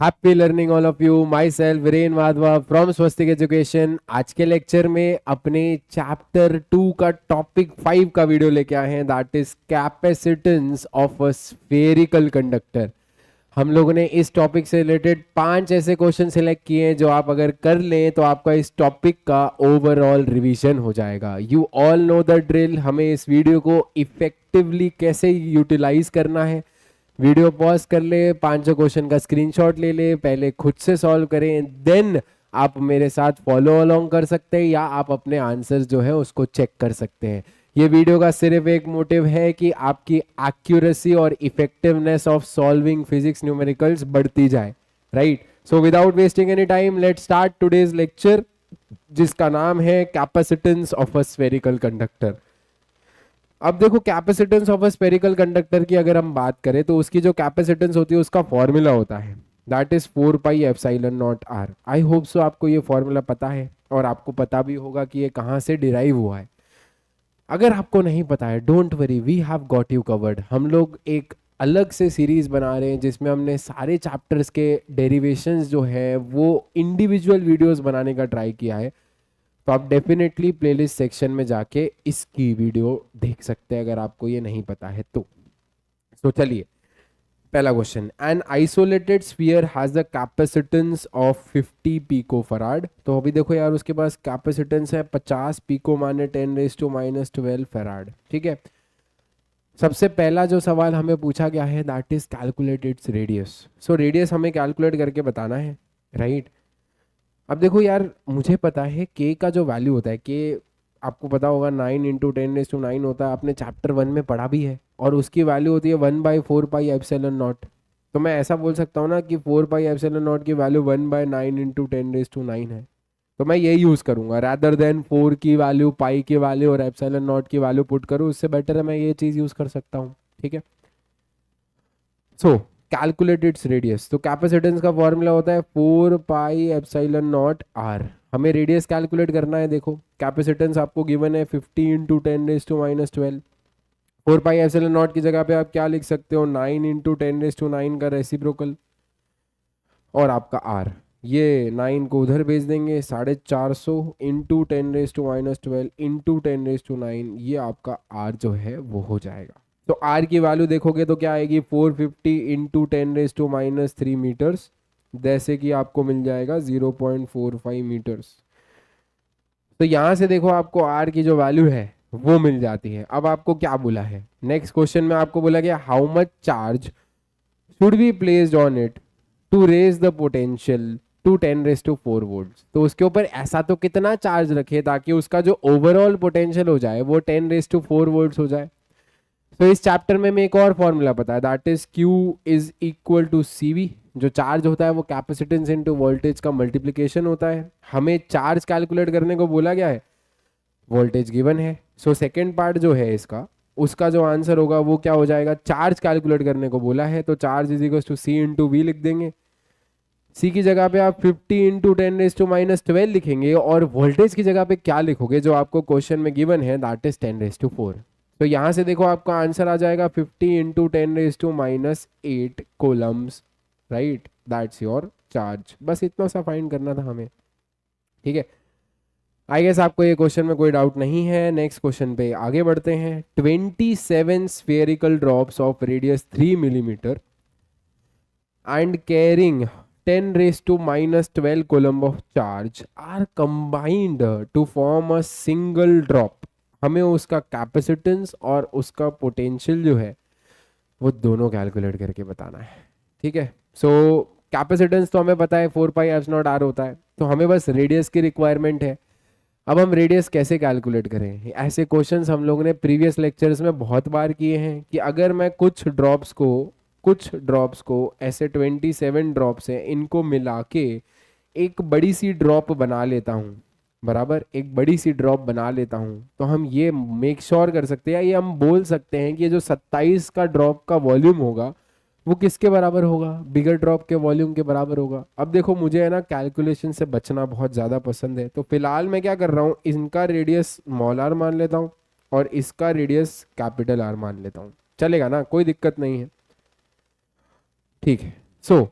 Happy learning all of you. My self Viren Madhava from Swastik education. आज के lecture में अपने चैप्टर 2 का टॉपिक 5 का वीडियो लेके आए हैं, that is capacitance of a spherical conductor. हम लोगों ने इस टॉपिक से रिलेटेड 5 ऐसे क्वेश्चन सिलेक्ट किए हैं जो आप अगर कर लें तो आपका इस टॉपिक का ओवरऑल रिवीजन हो जाएगा। You all know the drill. हमें इस वीडियो को इफेक्टिवली कैसे यूटिलाइज करना है, वीडियो पॉज कर ले, 500 क्वेश्चन का स्क्रीनशॉट ले ले, पहले खुद से सॉल्व करें, देन आप मेरे साथ फॉलो अलोंग कर सकते हैं या आप अपने आंसर्स जो है उसको चेक कर सकते हैं। ये वीडियो का सिर्फ एक मोटिव है कि आपकी एक्यूरेसी और effectiveness of solving physics numericals बढ़ती जाए, right. So without wasting any time let's start today's lecture, जिसका नाम है capacitance of a spherical conductor. अब देखो, capacitance of a spherical conductor की अगर हम बात करें तो उसकी जो कैपेसिटेंस होती है उसका फॉर्मूला होता है, that is 4 pi epsilon nought r. I hope so आपको ये फॉर्मूला पता है और आपको पता भी होगा कि ये कहाँ से डिराइव हुआ है। अगर आपको नहीं पता है, don't worry, we have got you covered. हम लोग एक अलग से सीरीज बना रहे हैं जिसमें हमने सारे चैप्टर्स के डेरिवेशंस जो है वो इंडिविजुअल वीडियोस बनाने का ट्राई किया है। तो आप डेफिनेटली प्लेलिस्ट सेक्शन में जाके इसकी वीडियो देख सकते हैं अगर आपको ये नहीं पता है तो चलिए, पहला question, an isolated sphere has the capacitance of 50 picofarad. तो अभी देखो यार, उसके पास कैपेसिटेंस है 50 पिको माने 10⁻⁻12 फराड, ठीक है। सबसे पहला जो सवाल हमें पूछा गया है that is calculate its radius. So radius हमें कैलकुलेट करके बताना है, राइट। अब देखो यार, मुझे पता है के का जो वैल्यू होता है, के आपको पता होगा 9 × 10⁻⁹ होता है, आपने चैप्टर 1 में पढ़ा भी है, और उसकी वैल्यू होती है 1/4 पाई एप्सिलॉन नॉट। तो मैं ऐसा बोल सकता हूँ ना कि 4 पाई एप्सिलॉन नॉट की वैल्यू 1/9 × 10⁻⁹ है। तो मैं यही यूज़ करूंगा रैदर देन 4 की वैल्यू, पाई की वैल्यू और एप्सिलॉन नॉट की वैल्यू पुट करूँ, उससे बेटर है मैं ये चीज़ यूज़ कर सकता हूँ, ठीक है। सो कैलकुलेट इट्स रेडियस, तो कैपेसिटेंस का फॉर्मूला होता है 4 पाई एप्सिलॉन नॉट आर। हमें रेडियस कैलकुलेट करना है। देखो, कैपेसिटेंस आपको गिवन है 50 × 10⁻⁻12। 4 पाई एप्सिलॉन नॉट की जगह पे आप क्या लिख सकते हो, 9 × 10⁻⁹ का रेसिप्रोकल, और आपका आर, ये 9 को उधर भेज देंगे, 450 इंटू 10⁻⁻12 इंटू 10⁻⁹, ये आपका आर जो है वो हो जाएगा। तो आर की वैल्यू देखोगे तो क्या आएगी, 450 इंटू 10⁻³ मीटर्स, जैसे कि आपको मिल जाएगा 0.45 मीटर्स। तो यहां से देखो आपको आर की जो वैल्यू है वो मिल जाती है। अब आपको क्या बोला है, नेक्स्ट क्वेश्चन में आपको बोला गया how much charge should be placed on it to raise the potential to 10⁻⁴ volt. तो उसके ऊपर ऐसा तो कितना चार्ज रखे ताकि उसका जो ओवरऑल पोटेंशियल हो जाए वो 10⁻⁴ वोल्ट हो जाए। तो इस चैप्टर में हमें एक और फॉर्मूला पता है, that is Q is equal to CV। जो चार्ज होता है वो कैपेसिटेंस इनटू वोल्टेज का मल्टीप्लिकेशन होता है। हमें चार्ज कैलकुलेट करने को बोला गया है, वोल्टेज गिवन है। सो सेकेंड पार्ट जो है इसका, उसका जो आंसर होगा वो क्या हो जाएगा, चार्ज कैलकुलेट करने को बोला है तो charge is equal to C × V लिख देंगे। सी की जगह पे आप 50 इंटू 10⁻⁻12 लिखेंगे, और वोल्टेज की जगह पे क्या लिखोगे जो आपको क्वेश्चन में गिवन है, दैट इज 10⁻⁴। तो यहां से देखो आपका आंसर आ जाएगा 50 into 10⁻⁸ coulombs, right, that's your charge. बस इतना सा फाइंड करना था हमें, ठीक है। आई गेस आपको ये क्वेश्चन में कोई डाउट नहीं है। नेक्स्ट क्वेश्चन पे आगे बढ़ते हैं। 27 spherical drops of radius 3 millimetre and carrying 10⁻⁻12 coulomb of charge are combined to form a single drop। हमें उसका कैपेसिटेंस और उसका पोटेंशियल जो है वो दोनों कैलकुलेट करके बताना है, ठीक है। सो कैपेसिटेंस तो हमें पता है 4 पाई एप्सिलॉन नॉट आर होता है, तो हमें बस रेडियस की रिक्वायरमेंट है। अब हम रेडियस कैसे कैलकुलेट करें, ऐसे क्वेश्चंस हम लोगों ने प्रीवियस लेक्चर्स में बहुत बार किए हैं कि अगर मैं कुछ ड्रॉप्स को ऐसे 27 ड्रॉप्स हैं, इनको मिला के एक बड़ी सी ड्रॉप बना लेता हूँ, बराबर एक बड़ी सी ड्रॉप बना लेता हूँ, तो हम ये मेक श्योर कर सकते हैं, ये हम बोल सकते हैं कि ये जो 27 का ड्रॉप का वॉल्यूम होगा वो किसके बराबर होगा, बिगर ड्रॉप के वॉल्यूम के बराबर होगा। अब देखो, मुझे है ना कैलकुलेशन से बचना बहुत ज़्यादा पसंद है, तो फिलहाल मैं क्या कर रहा हूँ, इनका रेडियस स्मॉल आर मान लेता हूँ और इसका रेडियस कैपिटल आर मान लेता हूँ। चलेगा ना, कोई दिक्कत नहीं है, ठीक है। सो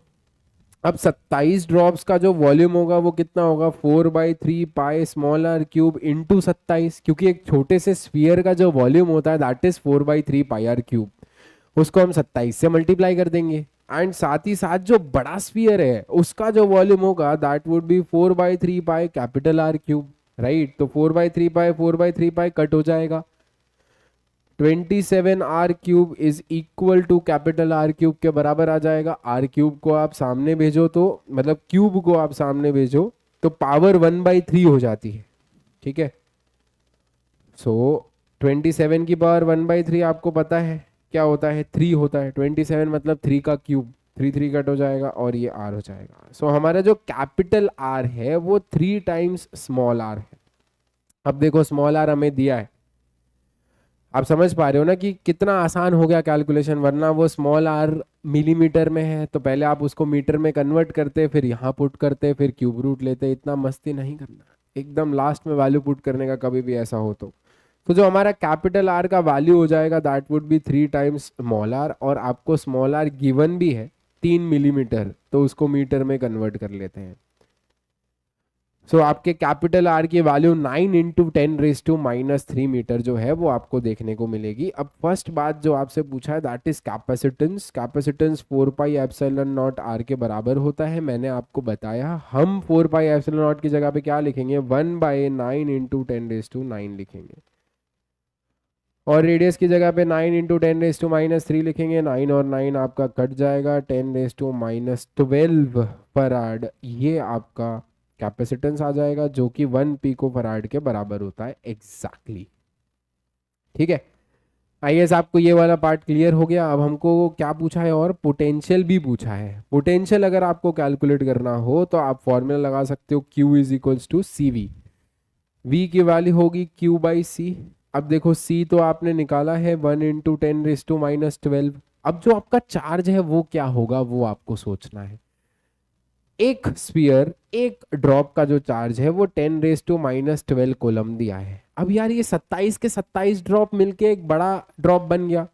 अब 27 ड्रॉप्स का जो वॉल्यूम होगा वो कितना होगा, 4/3 pi small r cube into 27, क्योंकि एक छोटे से स्फीयर का जो वॉल्यूम होता है that is 4/3 pi r cube, उसको हम 27 से मल्टीप्लाई कर देंगे। एंड साथ ही साथ जो बड़ा स्फीयर है उसका जो वॉल्यूम होगा that would be 4/3 pi capital r cube, right. तो 4/3 पाई कट हो जाएगा, 27 r³ is equal to capital r cube के बराबर आ जाएगा। आर क्यूब को आप सामने भेजो तो मतलब क्यूब को आप सामने भेजो तो पावर 1/3 हो जाती है, ठीक है। सो 27 की पावर 1/3 आपको पता है क्या होता है, 3 होता है। 27 मतलब 3 का क्यूब, 3 3 कट हो जाएगा और ये आर हो जाएगा। सो हमारा जो कैपिटल आर है वो 3 टाइम्स स्मॉल आर है। अब देखो स्मॉल आर हमें दिया है, आप समझ पा रहे हो ना कि कितना आसान हो गया कैलकुलेशन, वरना वो स्मॉल आर मिलीमीटर में है तो पहले आप उसको मीटर में कन्वर्ट करते फिर यहाँ पुट करते फिर क्यूब रूट लेते, इतना मस्ती नहीं करना, एकदम लास्ट में वैल्यू पुट करने का कभी भी ऐसा हो तो जो हमारा कैपिटल आर का वैल्यू हो जाएगा that would be 3 times small r, और आपको स्मॉल आर गिवन भी है 3 मिलीमीटर, तो उसको मीटर में कन्वर्ट कर लेते हैं। सो आपके कैपिटल आर की वैल्यू 9 × 10⁻³ मीटर जो है वो आपको देखने को मिलेगी। अब फर्स्ट बात जो आपसे पूछा है that is capacitance. Capacitance 4πε0 R के बराबर होता है, मैंने आपको बताया। हम 4πε0 की जगह पे क्या लिखेंगे, 1/9 × 10⁻⁹ लिखेंगे, और रेडियस की जगह पे 9 × 10⁻³ लिखेंगे। 9 और 9 आपका कट जाएगा, 10⁻12 फराड ये आपका कैपेसिटेंस आ जाएगा, जो कि 1 पिको फराड के बराबर होता है एग्जैक्टली, ठीक है। आई गेस आपको ये वाला पार्ट क्लियर हो गया। अब हमको क्या पूछा है, और पोटेंशियल भी पूछा है। पोटेंशियल अगर आपको कैलकुलेट करना हो तो आप फॉर्मूला लगा सकते हो, Q is equals to C V. V की वैल्यू होगी Q/C। अब देखो C तो आपने निकाला है 1 × 10⁻12। अब जो आपका चार्ज है वो क्या होगा वो आपको सोचना है। एक स्फीयर एक ड्रॉप का जो चार्ज है वो 10⁻12 कोलम दिया है। अब यार ये 27 के 27 ड्रॉप मिलके एक बड़ा ड्रॉप बन गया,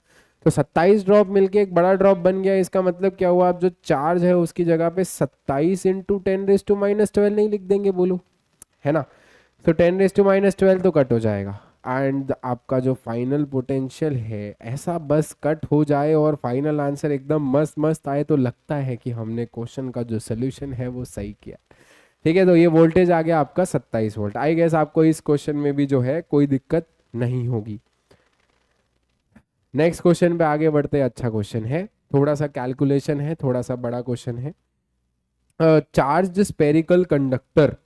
तो 27 ड्रॉप मिलके एक बड़ा ड्रॉप बन गया, इसका मतलब क्या हुआ, आप जो चार्ज है उसकी जगह पे 27 × 10⁻12 नहीं लिख देंगे, बोलो, है ना। तो 10⁻12 तो कट हो जाएगा, एंड आपका जो फाइनल पोटेंशियल है ऐसा बस कट हो जाए और फाइनल आंसर एकदम मस्त मस्त आए तो लगता है कि हमने क्वेश्चन का जो सोल्यूशन है वो सही किया, ठीक है। तो ये वोल्टेज आ गया आपका 27 वोल्ट। आई गेस आपको इस क्वेश्चन में भी जो है कोई दिक्कत नहीं होगी। नेक्स्ट क्वेश्चन पे आगे बढ़ते हैं। अच्छा क्वेश्चन है, थोड़ा सा कैलकुलेशन है, थोड़ा सा बड़ा क्वेश्चन है। Charge spherical conductor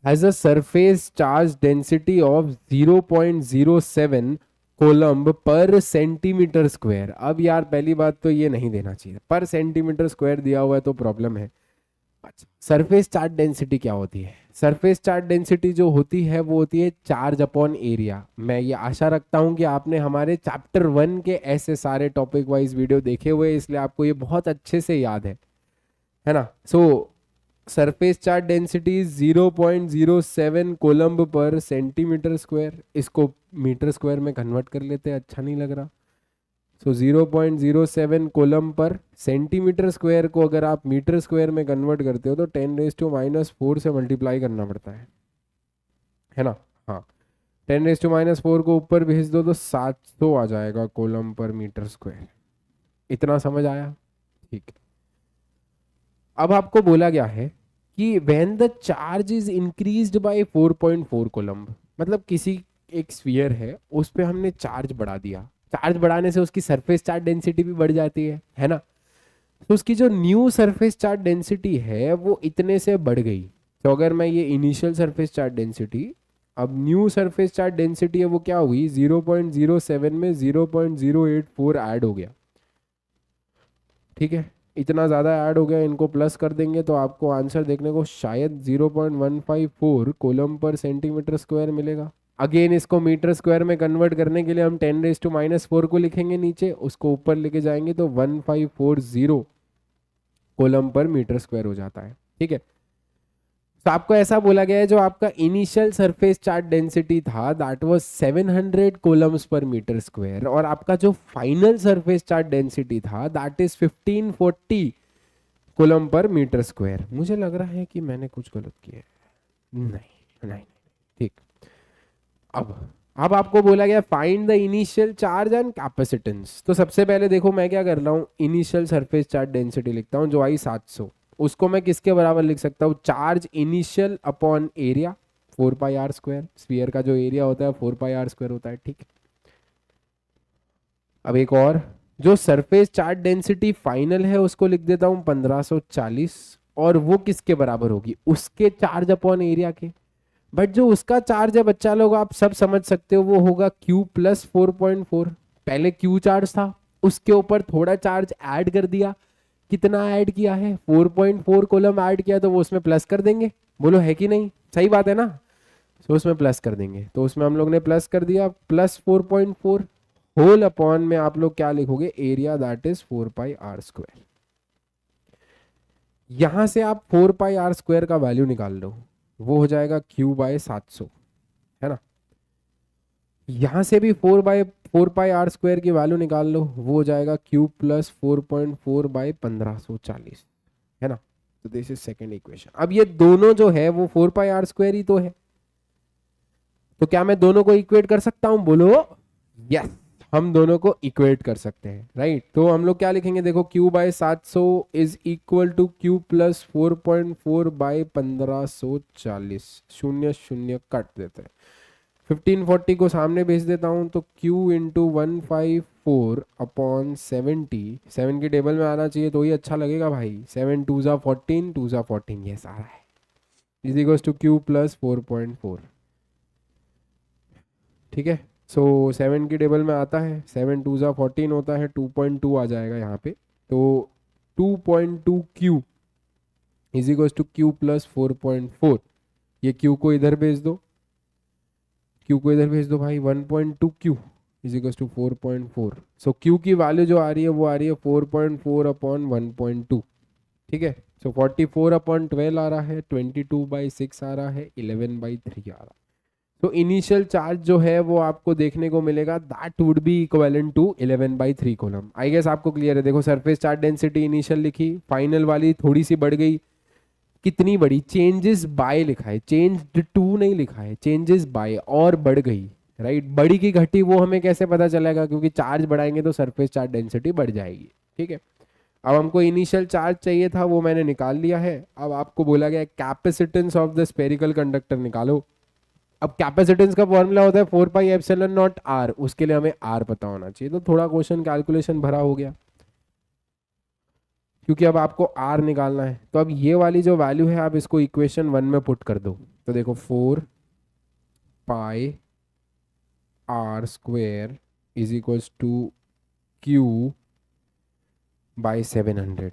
has a surface charge density of 0.07 coulomb पर सेंटीमीटर स्क्वायर। अब यार पहली बात तो ये नहीं देना चाहिए, पर सेंटीमीटर स्क्वायर दिया हुआ है तो प्रॉब्लम है। अच्छा, सरफेस चार्ज डेंसिटी क्या होती है? सरफेस चार्ज डेंसिटी जो होती है वो होती है चार्ज अपॉन एरिया। मैं ये आशा रखता हूँ कि आपने हमारे चैप्टर 1 के ऐसे सारे टॉपिक वाइज वीडियो देखे हुए, इसलिए आपको ये बहुत अच्छे से याद है ना। सो सरफेस चार्ज डेंसिटी 0.07 कोलम्ब पर सेंटीमीटर स्क्वायर, इसको मीटर स्क्वायर में कन्वर्ट कर लेते हैं, अच्छा नहीं लग रहा। सो 0.07 कोलम्ब पर सेंटीमीटर स्क्वायर को अगर आप मीटर स्क्वायर में कन्वर्ट करते हो तो 10⁻⁴ से मल्टीप्लाई करना पड़ता है ना। हाँ, 10⁻⁴ को ऊपर भेज दो तो 700 आ जाएगा कोलम्ब पर मीटर स्क्वायर। इतना समझ आया? ठीक है। अब आपको बोला गया है कि when the charge is increased by 4.4 coulomb, मतलब किसी एक स्फीयर है उस पे हमने चार्ज बढ़ा दिया, चार्ज बढ़ाने से उसकी सरफेस चार्ज डेंसिटी भी बढ़ जाती है ना। तो उसकी जो न्यू सरफेस चार्ज डेंसिटी है वो इतने से बढ़ गई। तो अगर मैं ये इनिशियल सरफेस चार्ज डेंसिटी, अब न्यू सरफेस चार्ज डेंसिटी है वो क्या हुई, 0.07 में 0.084 ऐड हो गया, ठीक है। इतना ज़्यादा ऐड हो गया, इनको प्लस कर देंगे तो आपको आंसर देखने को शायद 0.154 कोलम पर सेंटीमीटर स्क्वायर मिलेगा। अगेन इसको मीटर स्क्वायर में कन्वर्ट करने के लिए हम 10⁻⁻4 को लिखेंगे नीचे, उसको ऊपर लेके जाएंगे तो 1540 कोलम पर मीटर स्क्वायर हो जाता है, ठीक है। तो आपको ऐसा बोला गया है जो आपका इनिशियल सरफेस चार्ज डेंसिटी था that was 700 coulombs per metre square, और आपका जो फाइनल सरफेस चार्ज डेंसिटी था that is 1540 coulomb per metre square. मुझे लग रहा है कि मैंने कुछ गलत किया है। नहीं नहीं नहीं, ठीक। अब आपको बोला गया find the initial charge and capacitance. तो सबसे पहले देखो मैं क्या कर रहा हूँ, इनिशियल सरफेस चार्ज डेंसिटी लिखता हूँ जो आई 700। उसको मैं किसके बराबर लिख सकता हूँ, charge initial upon area 4πr²। Sphere का जो एरिया होता है 4πr² होता है, ठीक है। अब एक और, जो सरफेस चार्ज डेंसिटी फाइनल है उसको लिख देता हूँ 1540, और वो किसके बराबर होगी, उसके चार्ज अपॉन एरिया के। बट जो उसका चार्ज है बच्चा लोग आप सब समझ सकते हो, वो होगा Q प्लस 4.4। पहले Q चार्ज था, उसके ऊपर थोड़ा चार्ज ऐड कर दिया। कितना ऐड किया है, 4.4 कूलम ऐड किया, तो वो उसमें प्लस कर देंगे। बोलो है कि नहीं, सही बात है ना। तो उसमें प्लस कर देंगे, तो उसमें हम लोग ने प्लस कर दिया, प्लस 4.4 होल अपॉन में आप लोग क्या लिखोगे, एरिया दैट इज 4πr²। यहां से आप 4πr² का वैल्यू निकाल लो, वो हो जाएगा Q/700, है ना। यहां से भी 4/4πr² की वैल्यू निकाल लो, वो हो जाएगा Q प्लस 4.4/1540, है ना। तो दिस इज सेकेंड इक्वेशन। अब ये दोनों जो है वो 4πr² ही तो है, तो क्या मैं दोनों को इक्वेट कर सकता हूं, बोलो यस। हम दोनों को इक्वेट कर सकते हैं, राइट। तो हम लोग क्या लिखेंगे, देखो Q/700 is equal to Q plus 4.4/1540। शून्य शून्य कट देते हैं, 1540 को सामने भेज देता हूं, तो Q इंटू 154/70, 7 की टेबल में आना चाहिए तो ही अच्छा लगेगा भाई। 7 2 ज़ा 14, 2 ज़ा 14, यस आ रहा है, is equal to Q plus 4.4, ठीक है। सो 7 की टेबल में आता है, 7 2 ज़ा 14 होता है, 2.2 आ जाएगा यहाँ पे। तो 2.2 Q is equal to Q plus 4.4। ये Q को इधर भेज दो, Q को इधर भेज दो भाई, 1.2 Q is equal to 4.4। So Q की वैल्यू जो आ रही है वो आ रही है 4.4 अपॉन 1.2, ठीक है। सो 44/12 आ रहा है, 22/6 आ रहा है, 11/3 आ रहा है। तो इनिशियल चार्ज जो है वो आपको देखने को मिलेगा, that would be equivalent to 11/3 coulomb. I guess आपको क्लियर है। देखो सरफेस चार्ज डेंसिटी इनिशियल लिखी, फाइनल वाली थोड़ी सी बढ़ गई, कितनी बड़ी, चेंजेस बाय लिखा है, चेंज टू नहीं लिखा है, चेंजेस बाय, और बढ़ गई, राइट। बड़ी की घटी वो हमें कैसे पता चलेगा, क्योंकि चार्ज बढ़ाएंगे तो सरफेस चार्ज डेंसिटी बढ़ जाएगी, ठीक है। अब हमको इनिशियल चार्ज चाहिए था, वो मैंने निकाल लिया है। अब आपको बोला गया capacitance of the spherical conductor निकालो। अब कैपेसिटेंस का फॉर्मूला होता है 4πε0r, उसके लिए हमें r पता होना चाहिए। तो थोड़ा क्वेश्चन कैलकुलेशन भरा हो गया, क्योंकि अब आपको r निकालना है। तो अब ये वाली जो वैल्यू है आप इसको इक्वेशन 1 में पुट कर दो। तो देखो 4πr² is equals to Q/700।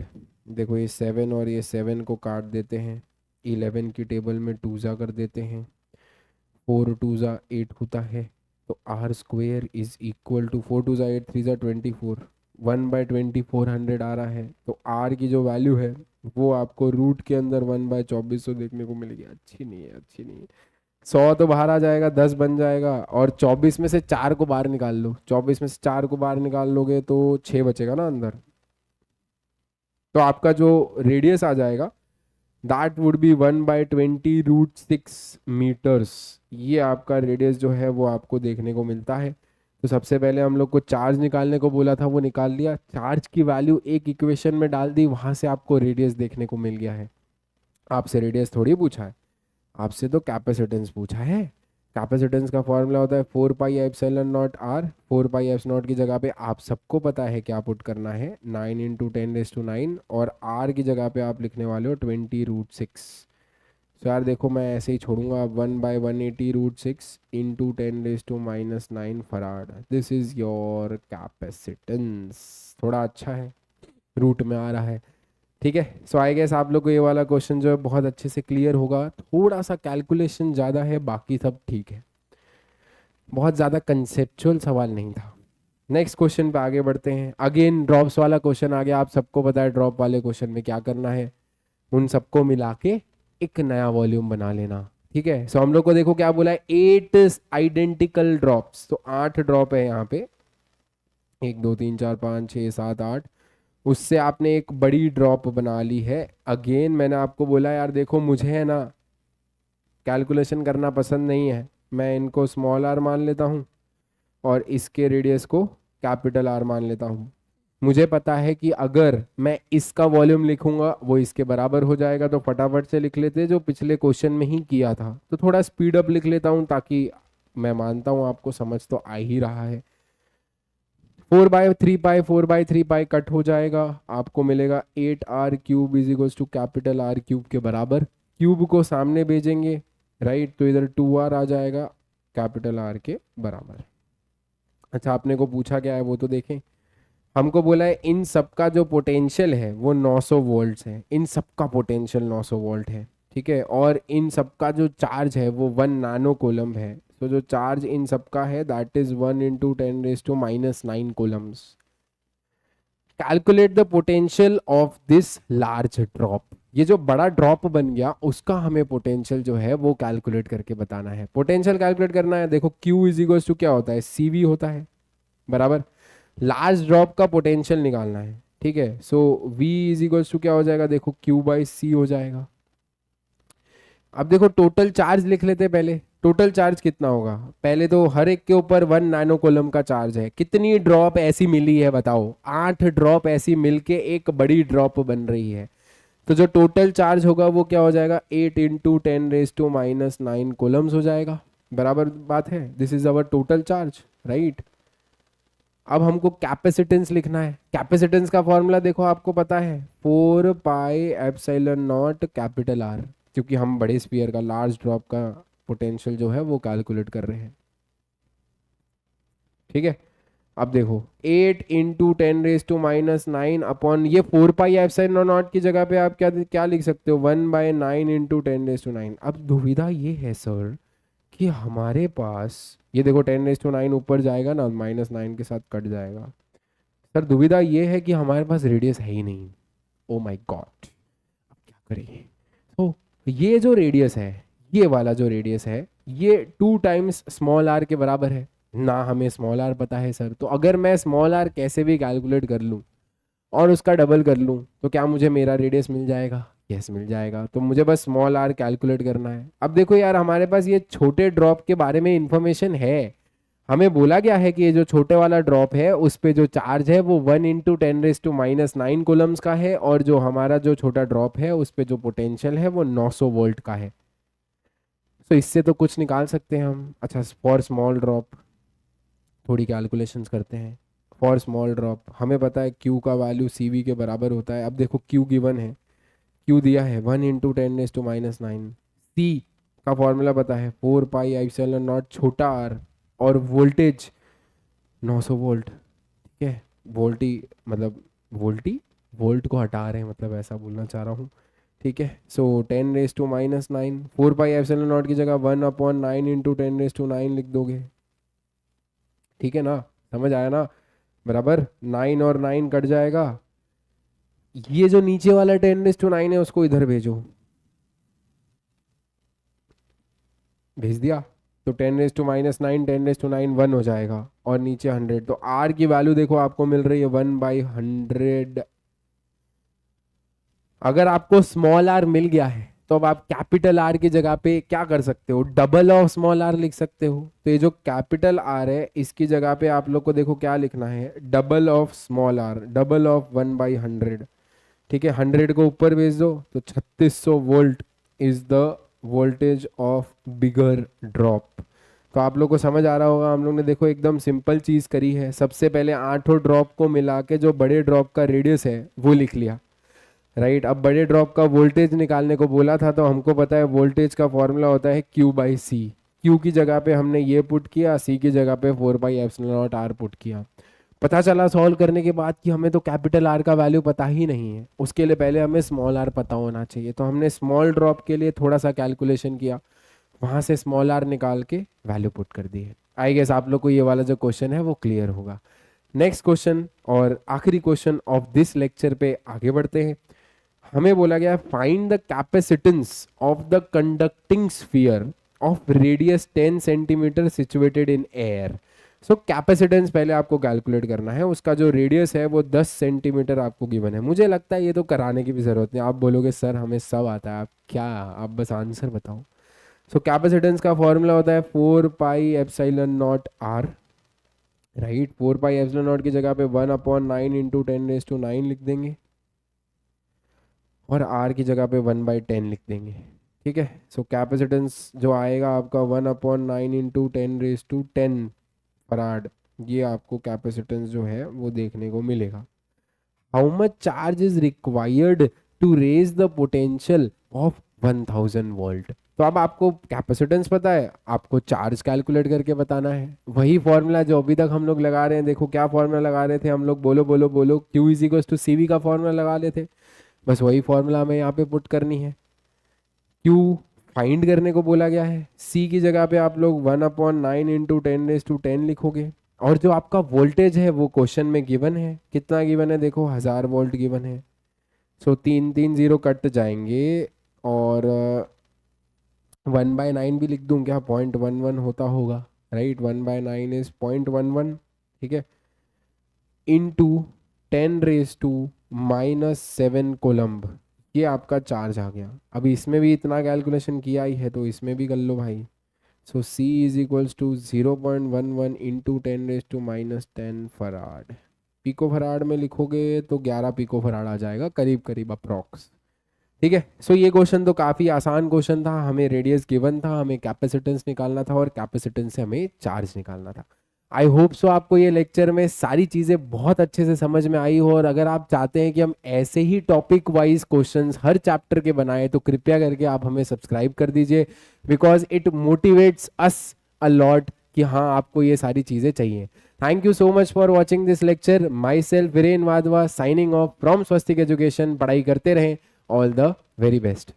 देखो ये 7 और ये 7 को काट देते हैं, 11 की टेबल में 2 जा कर देते हैं, 4 2 ज़ा 8 होता है। तो r² इज इक्वल टू 4 2 ज़ा 8 3 ज़ा 24, 1/2400 आ रहा है। तो r की जो वैल्यू है वो आपको रूट के अंदर 1/2400 देखने को मिलेगी। अच्छी नहीं है, अच्छी नहीं है। 100 तो बाहर आ जाएगा, 10 बन जाएगा, और 24 में से 4 को बाहर निकाल लो, 24 में से 4 को बाहर निकाल लोगे तो 6 बचेगा ना अंदर। तो आपका जो रेडियस आ जाएगा दैट वुड बी 1/20√6 मीटर्स। ये आपका रेडियस जो है वो आपको देखने को मिलता है। तो सबसे पहले हम लोग को चार्ज निकालने को बोला था, वो निकाल लिया, चार्ज की वैल्यू एक इक्वेशन में डाल दी, वहां से आपको रेडियस देखने को मिल गया है। आपसे रेडियस थोड़ी पूछा है, आपसे तो कैपेसिटेंस पूछा है। कैपेसिटेंस का फॉर्मूला होता है 4πε0r। 4πε0 की जगह पे आप सबको पता है क्या पुट करना है, 9 × 10⁹, और r की जगह पे आप लिखने वाले हो 20√6। तो यार देखो मैं ऐसे ही छोड़ूंगा, 1/180√6 into 10⁻⁹ farad, this is your capacitance. थोड़ा अच्छा है, रूट में आ रहा है, ठीक है। सो आई गेस आप लोग को ये वाला क्वेश्चन जो है बहुत अच्छे से क्लियर होगा। थोड़ा सा कैलकुलेशन ज़्यादा है, बाकी सब ठीक है, बहुत ज़्यादा कंसेप्चुअल सवाल नहीं था। नेक्स्ट क्वेश्चन पे आगे बढ़ते हैं। अगेन ड्रॉप्स वाला क्वेश्चन आ गया। आप सबको पता है ड्रॉप वाले क्वेश्चन में क्या करना है, उन सबको मिला के एक नया वॉल्यूम बना लेना, ठीक है। सो हम लोग को देखो क्या बोला है, 8 आइडेंटिकल ड्रॉप्स। तो 8 ड्रॉप है यहाँ पे, 1 2 3 4 5 6 7 8, उससे आपने एक बड़ी ड्रॉप बना ली है। अगेन मैंने आपको बोला यार देखो मुझे है ना कैलकुलेशन करना पसंद नहीं है, मैं इनको स्मॉल आर मान लेता हूँ और इसके रेडियस को कैपिटल आर मान लेता हूँ। मुझे पता है कि अगर मैं इसका वॉल्यूम लिखूंगा वो इसके बराबर हो जाएगा, तो फटाफट से लिख लेते जो पिछले क्वेश्चन में ही किया था। तो थोड़ा स्पीड अप लिख लेता हूँ ताकि मैं मानता हूँ आपको समझ तो आ ही रहा है। 4/3 पाई 4/3 पाई कट हो जाएगा, आपको मिलेगा 8r³ is equals to capital r cube के बराबर। क्यूब को सामने भेजेंगे राइट, तो इधर 2r आ जाएगा कैपिटल आर के बराबर। अच्छा आपने को पूछा क्या है वो तो देखें। हमको बोला है इन सबका जो पोटेंशियल है वो 900 वोल्ट्स है, इन सबका पोटेंशियल 900 वोल्ट है, ठीक है। और इन सबका जो चार्ज है वो 1 नैनो कूलम्ब है। तो जो चार्ज इन सबका है that is 1 × 10⁻⁹ Coulomb's. Calculate the potential of this large drop. ये जो बड़ा ड्रॉप बन गया उसका हमें पोटेंशियल जो है वो कैलकुलेट करके बताना है। पोटेंशियल कैलकुलेट करना है, देखो Q इज इक्वल्स टू क्या होता है, CV होता है बराबर। लार्ज ड्रॉप का पोटेंशियल निकालना है, ठीक है। सो V इज इक्वल्स टू क्या हो जाएगा, देखो Q/C हो जाएगा। अब देखो टोटल चार्ज लिख लेते हैं पहले। टोटल चार्ज कितना होगा, पहले तो हर एक के ऊपर 1 नैनो कूलम्ब का चार्ज है। कितनी ड्रॉप ऐसी मिली है बताओ, 8 ड्रॉप ऐसी मिलके एक बड़ी ड्रॉप बन रही है। तो जो टोटल चार्ज होगा वो क्या हो जाएगा, 8 × 10⁻⁹ कूलम्स हो जाएगा। बराबर बात है, this is our total charge right. अब हमको कैपेसिटेंस लिखना है। कैपेसिटेंस का फॉर्मूला देखो आपको पता है, 4πε0 कैपिटल आर, क्योंकि हम बड़े स्फीयर का लार्ज ड्रॉप का पोटेंशियल जो है वो कैलकुलेट कर रहे हैं, ठीक है। अब देखो 8 × 10⁻⁹ अपॉन ये 4πε0 की जगह पे आप क्या क्या लिख सकते हो, 1/9 × 10⁻⁹। अब दुविधा ये है सर कि हमारे पास ये देखो 10⁻⁹ ऊपर जाएगा ना, -9 के साथ कट जाएगा। सर दुविधा ये है कि हमारे पास रेडियस है ही नहीं। ओ माय गॉड, अब क्या करें। तो ये जो रेडियस है, ये वाला जो रेडियस है ये 2 टाइम्स स्मॉल आर के बराबर है ना। हमें स्मॉल आर पता है सर, तो अगर मैं स्मॉल आर कैसे भी कैलकुलेट कर लूँ और उसका डबल कर लूँ तो क्या मुझे मेरा रेडियस मिल जाएगा, यस मिल जाएगा। तो मुझे बस स्मॉल आर कैलकुलेट करना है। अब देखो यार हमारे पास ये छोटे ड्रॉप के बारे में इंफॉर्मेशन है। हमें बोला गया है कि ये जो छोटे वाला ड्रॉप है उस पे जो चार्ज है वो 1 × 10⁻⁹ कूलम्स का है, और जो हमारा जो छोटा ड्रॉप है उस पे जो पोटेंशियल है वो 900 वोल्ट का है। तो इससे तो कुछ निकाल सकते हैं हम। अच्छा फॉर स्मॉल ड्रॉप थोड़ी कैलकुलेशंस करते हैं। फॉर स्मॉल ड्रॉप हमें पता है Q का वैल्यू CV के बराबर होता है। अब देखो Q गिवन है, Q दिया है 1 × 10⁻⁹ C का फॉर्मूला पता है 4πε0 छोटा r, और वोल्टेज 900 वोल्ट, ठीक है। वोल्टी मतलब वोल्टी, वोल्ट को हटा रहे हैं मतलब ऐसा बोलना चाह रहा हूँ, ठीक है। सो 10⁻⁹ 4πε0 की जगह 1/9 × 10⁻⁹ लिख दोगे, ठीक है ना, समझ आया ना। बराबर 9 और 9 कट जाएगा। ये जो नीचे वाला 10⁻⁹ है उसको इधर भेजो, भेज दिया तो 10⁻⁹ 10⁻⁹ 1 हो जाएगा, और नीचे 100। तो R की वैल्यू देखो आपको मिल रही है 1/100। अगर आपको स्मॉल r मिल गया है तो अब आप कैपिटल R की जगह पे क्या कर सकते हो, डबल ऑफ स्मॉल r लिख सकते हो। तो ये जो कैपिटल R है इसकी जगह पे आप लोग को देखो क्या लिखना है, double of small r, double of 1/100, ठीक है। 100 को ऊपर भेज दो तो 3600 volt is the voltage of bigger drop. तो आप लोग को समझ आ रहा होगा, हम लोग ने देखो एकदम सिंपल चीज़ करी है। सबसे पहले 8 ड्रॉप को मिला के जो बड़े ड्रॉप का रेडियस है वो लिख लिया राइट। अब बड़े ड्रॉप का वोल्टेज निकालने को बोला था, तो हमको पता है वोल्टेज का फॉर्मूला होता है Q/C। Q की जगह पे हमने ये पुट किया, C की जगह पे 4πε0 r पुट किया। पता चला सॉल्व करने के बाद कि हमें तो कैपिटल R का वैल्यू पता ही नहीं है, उसके लिए पहले हमें स्मॉल r पता होना चाहिए। तो हमने स्मॉल ड्रॉप के लिए थोड़ा सा कैलकुलेशन किया, वहाँ से स्मॉल r निकाल के वैल्यू पुट कर दी है। आई गेस आप लोग को ये वाला जो क्वेश्चन है वो क्लियर होगा। नेक्स्ट क्वेश्चन और आखिरी क्वेश्चन ऑफ दिस लेक्चर पे आगे बढ़ते हैं। हमें बोला गया find the capacitance of the conducting sphere of radius 10 centimetre situated in air. So capacitance पहले आपको कैलकुलेट करना है, उसका जो रेडियस है वो 10 सेंटीमीटर आपको गिवन है। मुझे लगता है ये तो कराने की भी ज़रूरत नहीं, आप बोलोगे सर हमें सब आता है, आप क्या, आप बस आंसर बताओ। सो कैपेसिटेंस का फॉर्मूला होता है 4 pi epsilon nought r, right. 4 pi epsilon nought की जगह पे 1/9 × 10⁻⁹ लिख देंगे, और आर की जगह पे 1/10 लिख देंगे, ठीक है। सो कैपेसिटेंस जो आएगा आपका 1/9 × 10⁻10 फराड, ये आपको कैपेसिटेंस जो है वो देखने को मिलेगा। How much charge is required to raise the potential of 1000 volt. तो अब आपको कैपेसिटेंस पता है, आपको चार्ज कैलकुलेट करके बताना है। वही फॉर्मूला जो अभी तक हम लोग लगा रहे हैं, देखो क्या फॉर्मूला लगा रहे थे हम लोग, बोलो बोलो बोलो, Q इज टू CV का फॉर्मूला लगा लेते, बस वही फॉर्मूला हमें यहाँ पे पुट करनी है। Q फाइंड करने को बोला गया है, C की जगह पे आप लोग 1/9 × 10⁻10 लिखोगे, और जो आपका वोल्टेज है वो क्वेश्चन में गिवन है, कितना गिवन है देखो, 1000 वोल्ट गिवन है। सो 3 3 0 कट जाएंगे, और 1/9 भी लिख दूं क्या, 0.11 होता होगा, राइट। 1/9 इज 0.11, ठीक है, इनटू 10⁻⁻7 कोलम्ब, ये आपका चार्ज आ गया। अभी इसमें भी इतना कैलकुलेशन किया ही है तो इसमें भी कर लो भाई। So C is to 0.11 into 10⁻10 farad, picofarad में लिखोगे तो 11 पिको फराड आ जाएगा, करीब करीब अप्रॉक्स, ठीक है। सो ये क्वेश्चन तो काफ़ी आसान क्वेश्चन था, हमें रेडियस गिवन था, हमें कैपेसिटेंस निकालना था, और कैपेसिटेंस से हमें चार्ज निकालना था। आई होप सो आपको ये लेक्चर में सारी चीज़ें बहुत अच्छे से समझ में आई हो, और अगर आप चाहते हैं कि हम ऐसे ही टॉपिक वाइज क्वेश्चंस हर चैप्टर के बनाएं तो कृपया करके आप हमें सब्सक्राइब कर दीजिए, because it motivates us a lot कि हाँ आपको ये सारी चीज़ें चाहिए। Thank you so much for watching this lecture. My self Viren Wadhwa signing off from Swastik education. पढ़ाई करते रहें, ऑल द वेरी बेस्ट।